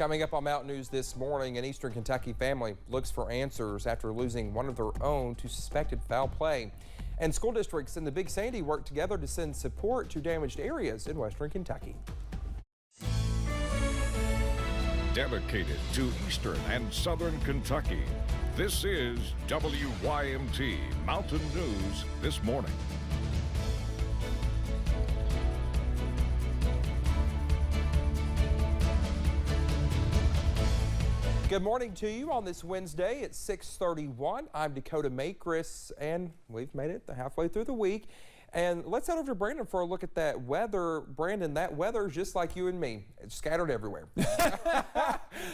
Coming up on Mountain News this morning, an Eastern Kentucky family looks for answers after losing one of their own to suspected foul play. And school districts in the Big Sandy work together to send support to damaged areas in Western Kentucky. Dedicated to Eastern and Southern Kentucky, this is WYMT Mountain News this morning. Good morning to you on this Wednesday at 6:31. I'm Dakota Makris, and we've made it halfway through the week. And let's head over to Brandon for a look at that weather. Brandon, that weather is just like you and me. It's scattered everywhere.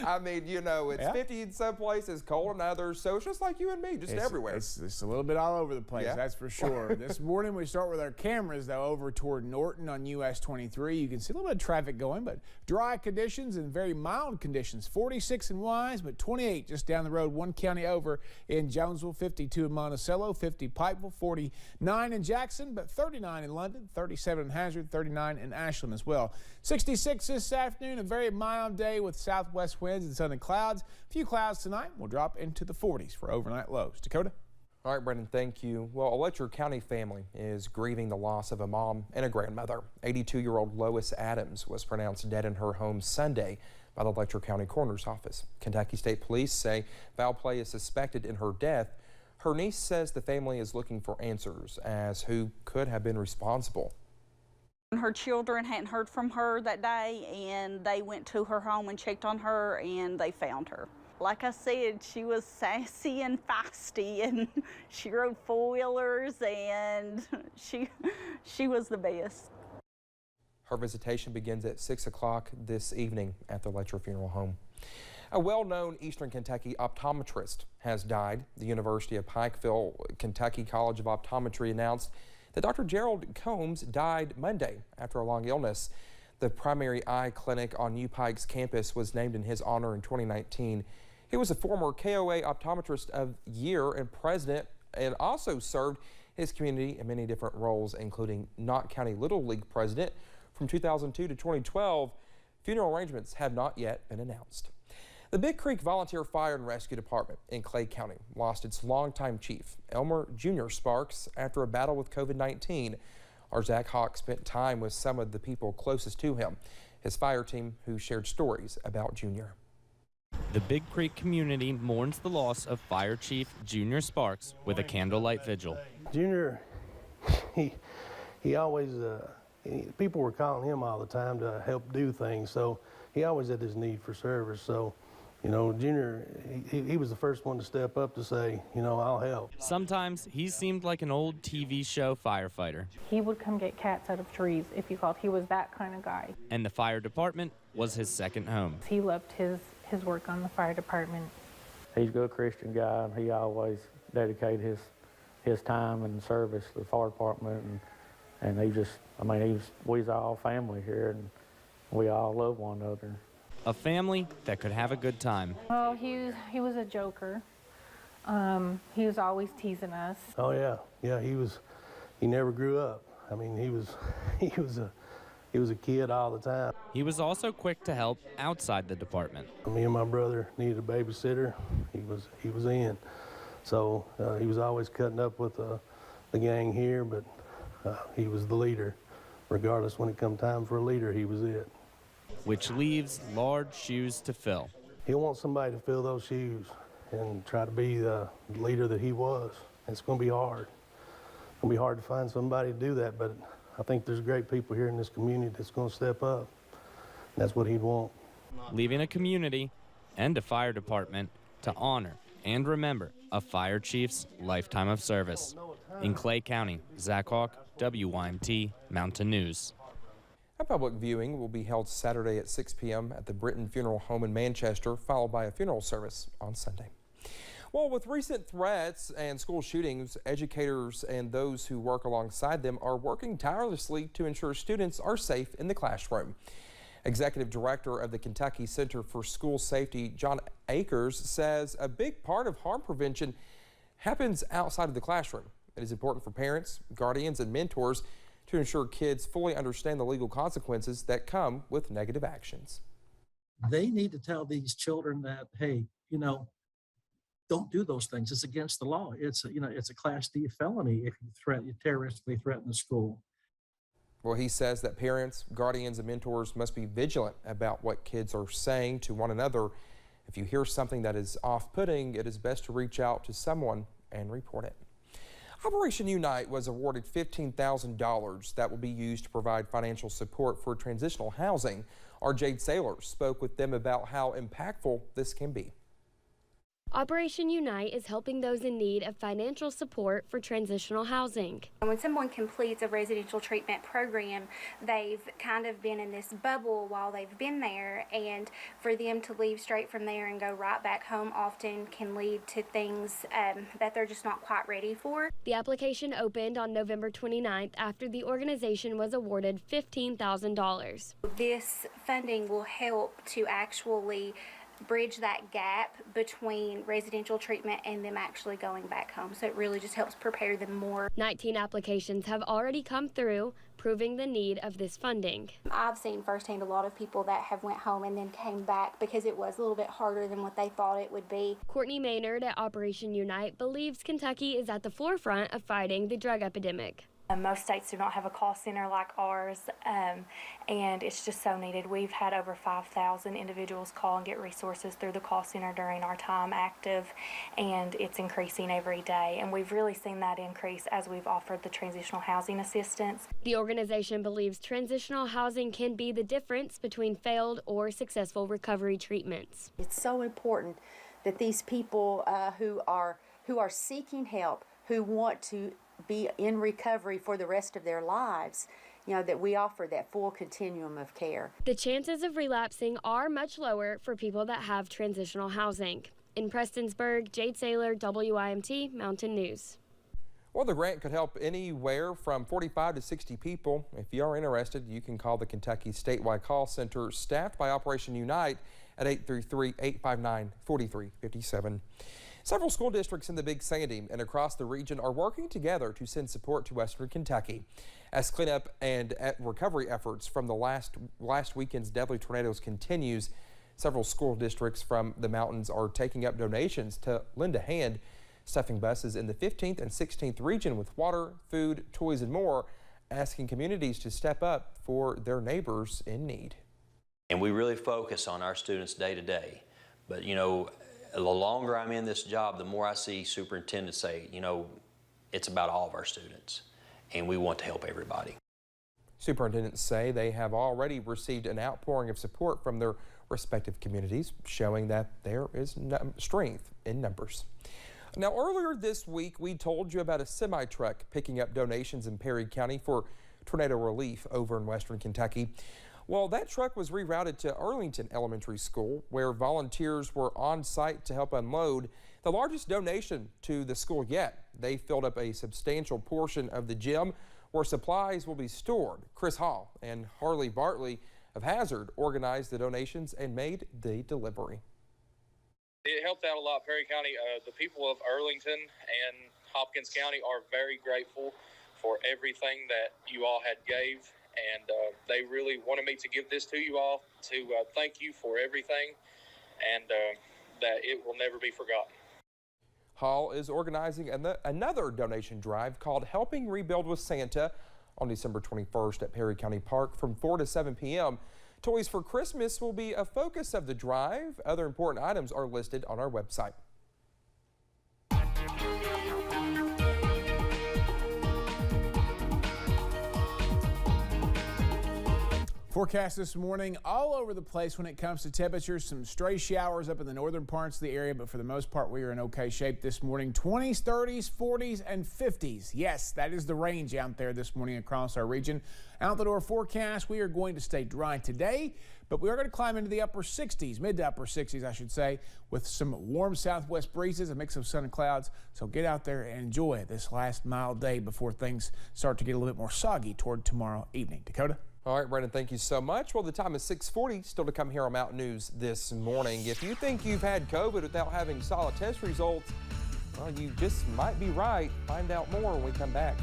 I mean, you know, it's 50 in some places, cold in others. So it's just like you and me, just everywhere. It's a little bit all over the place, that's for sure. This morning we start with our cameras, though, over toward Norton on US 23. You can see a little bit of traffic going, but dry conditions and very mild conditions. 46 in Wise, but 28 just down the road, one county over in Jonesville, 52 in Monticello, 50 Pikeville, 49 in Jackson, but 39 in London, 37 in Hazard, 39 in Ashland as well. 66 this afternoon, a very mild day with southwest winds and sunny clouds. A few clouds tonight. We'll drop into the 40s for overnight lows. Dakota? All right, Brendan, thank you. Well, a Letcher County family is grieving the loss of a mom and a grandmother. 82-year-old Lois Adams was pronounced dead in her home Sunday by the Letcher County Coroner's Office. Kentucky State Police say foul play is suspected in her death. Her niece says the family is looking for answers as who could have been responsible. Her children hadn't heard from her that day, and they went to her home and checked on her, and they found her. Like I said, she was sassy and feisty, and she rode four-wheelers, and she was the best. Her visitation begins at 6 o'clock this evening at the Letcher Funeral Home. A well-known Eastern Kentucky optometrist has died. The University of Pikeville, Kentucky College of Optometry announced that Dr. Gerald Combs died Monday after a long illness. The primary eye clinic on U Pike's campus was named in his honor in 2019. He was a former KOA Optometrist of the Year and president, and also served his community in many different roles, including Knott County Little League president from 2002 to 2012. Funeral arrangements have not yet been announced. The Big Creek Volunteer Fire and Rescue Department in Clay County lost its longtime chief, Elmer Jr. Sparks, after a battle with COVID-19. Our Zach Hawk spent time with some of the people closest to him, his fire team, who shared stories about Jr. The Big Creek community mourns the loss of Fire Chief Jr. Sparks with a candlelight vigil. Junior, he always, people were calling him all the time to help do things, so he always had this need for service. So, you know, Junior, he was the first one to step up to say, you know, I'll help. Sometimes he seemed like an old TV show firefighter. He would come get cats out of trees if you called. He was that kind of guy. And the fire department was his second home. He loved his work on the fire department. He's a good Christian guy. He always dedicated his time and service to the fire department. And he just, I mean, we was all family here, and we all love one another. A family that could have a good time. Oh, he was a joker. He was always teasing us. Oh yeah, he never grew up. I mean, he was a kid all the time. He was also quick to help outside the department. Me and my brother needed a babysitter. He was in. So he was always cutting up with the gang here, but he was the leader. Regardless, when it come time for a leader, he was it. Which leaves large shoes to fill. He'll want somebody to fill those shoes and try to be the leader that he was. It's going to be hard. It's going to be hard to find somebody to do that, but I think there's great people here in this community that's going to step up. That's what he'd want. Leaving a community and a fire department to honor and remember a fire chief's lifetime of service. In Clay County, Zach Hawk, WYMT Mountain News. A public viewing will be held Saturday at 6 p.m. at the Britton Funeral Home in Manchester, followed by a funeral service on Sunday. Well, with recent threats and school shootings, educators and those who work alongside them are working tirelessly to ensure students are safe in the classroom. Executive Director of the Kentucky Center for School Safety, John Akers, says a big part of harm prevention happens outside of the classroom. It is important for parents, guardians, and mentors to ensure kids fully understand the legal consequences that come with negative actions. they need to tell these children that, hey, don't do those things. It's against the law. It's a Class D felony if you terroristically threaten the school. Well, he says that parents, guardians, and mentors must be vigilant about what kids are saying to one another. If you hear something that is off-putting, it is best to reach out to someone and report it. Operation Unite was awarded $15,000 that will be used to provide financial support for transitional housing. Our Jade Saylor spoke with them about how impactful this can be. Operation Unite is helping those in need of financial support for transitional housing. When someone completes a residential treatment program, they've kind of been in this bubble while they've been there, and for them to leave straight from there and go right back home often can lead to things that they're just not quite ready for. The application opened on November 29th after the organization was awarded $15,000. This funding will help to actually bridge that gap between residential treatment and them actually going back home. So it really just helps prepare them more. 19 applications have already come through, proving the need of this funding. I've seen firsthand a lot of people that have went home and then came back because it was a little bit harder than what they thought it would be. Courtney Maynard at Operation Unite believes Kentucky is at the forefront of fighting the drug epidemic. Most states do not have a call center like ours, and it's just so needed. We've had over 5,000 individuals call and get resources through the call center during our time active, and it's increasing every day. And we've really seen that increase as we've offered the transitional housing assistance. The organization believes transitional housing can be the difference between failed or successful recovery treatments. It's so important that these people who are seeking help, who want to be in recovery for the rest of their lives, that we offer that full continuum of care. The chances of relapsing are much lower for people that have transitional housing. In Prestonsburg, Jade Saylor, WIMT Mountain News. Well, the grant could help anywhere from 45 to 60 people. If you are interested, you can call the Kentucky Statewide Call Center staffed by Operation Unite at 833-859-4357. Several school districts in the Big Sandy and across the region are working together to send support to Western Kentucky as cleanup and recovery efforts from the last weekend's deadly tornadoes continues. Several school districts from the mountains are taking up donations to lend a hand, stuffing buses in the 15th and 16th region with water, food, toys, and more, asking communities to step up for their neighbors in need. And we really focus on our students day to day, but the longer I'm in this job, the more I see superintendents say, it's about all of our students, and we want to help everybody. Superintendents say they have already received an outpouring of support from their respective communities, showing that there is strength in numbers. Now, earlier this week, we told you about a semi-truck picking up donations in Perry County for tornado relief over in Western Kentucky. Well, that truck was rerouted to Arlington Elementary School, where volunteers were on site to help unload the largest donation to the school yet. They filled up a substantial portion of the gym where supplies will be stored. Chris Hall and Harley Bartley of Hazard organized the donations and made the delivery. It helped out a lot. Perry County, the people of Arlington and Hopkins County are very grateful for everything that you all had gave. And they really wanted me to give this to you all to thank you for everything, and that it will never be forgotten. Hall is organizing another donation drive called Helping Rebuild with Santa on December 21st at Perry County Park from 4 to 7 p.m. Toys for Christmas will be a focus of the drive. Other important items are listed on our website. Forecast this morning all over the place when it comes to temperatures. Some stray showers up in the northern parts of the area, but for the most part, we are in okay shape this morning. 20s, 30s, 40s, and 50s. Yes, that is the range out there this morning across our region. Out the door forecast, we are going to stay dry today, but we are going to climb into the upper 60s, mid to upper 60s, I should say, with some warm southwest breezes, a mix of sun and clouds. So get out there and enjoy this last mild day before things start to get a little bit more soggy toward tomorrow evening. Dakota? All right, Brandon, thank you so much. Well, the time is 6:40. Still to come here on Mountain News this morning. If you think you've had COVID without having solid test results, well, you just might be right. Find out more when we come back.